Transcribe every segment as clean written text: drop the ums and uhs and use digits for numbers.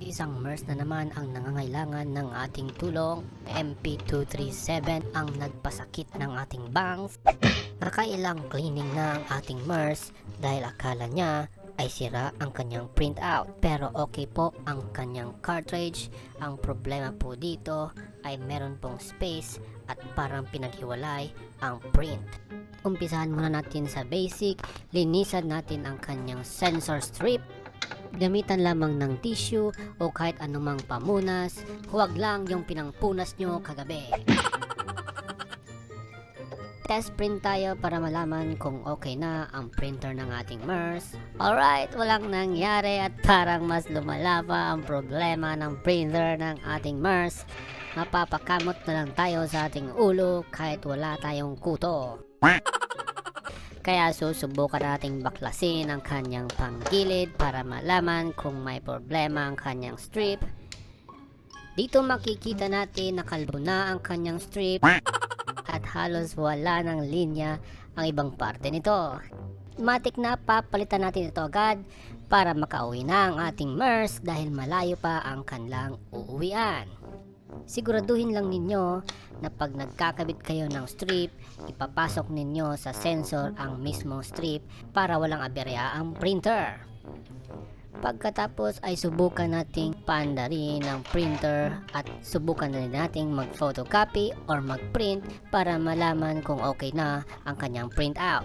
Isang MERS na naman ang nangangailangan ng ating tulong. MP237 ang nagpasakit ng ating bangs. Nakailang cleaning na ang ating MERS dahil akala niya ay sira ang kanyang printout. Pero okay po ang kanyang cartridge. Ang problema po dito ay meron pong space at parang pinaghiwalay ang print. Umpisahan muna natin sa basic. Linisan natin ang kanyang sensor strip. Gamitan lamang ng tissue o kahit anumang pamunas. Huwag lang yung pinangpunas nyo kagabi. Test print tayo para malaman kung okay na ang printer ng ating MERS. Alright, walang nangyari at parang mas lumala pa ang problema ng printer ng ating MERS. Mapapakamot na lang tayo sa ating ulo kahit wala tayong kuto. Kaya susubukan nating baklasin ang kanyang panggilid para malaman kung may problema ang kanyang strip. Dito makikita natin na kalbo na ang kanyang strip at halos wala ng linya ang ibang parte nito. Matik na papalitan natin ito agad para makauwi na ang ating MERS dahil malayo pa ang kanilang uuwian. Siguraduhin lang ninyo na pag nagkakabit kayo ng strip, ipapasok ninyo sa sensor ang mismong strip para walang aberya ang printer. Pagkatapos ay subukan nating paandarin ang printer at subukan na rin nating mag-photocopy or mag-print para malaman kung okay na ang kanyang printout.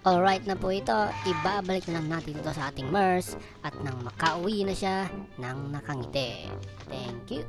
Alright na po ito, ibabalik na lang natin ito sa ating MERS at nang makauwi na siya nang nakangiti. Thank you.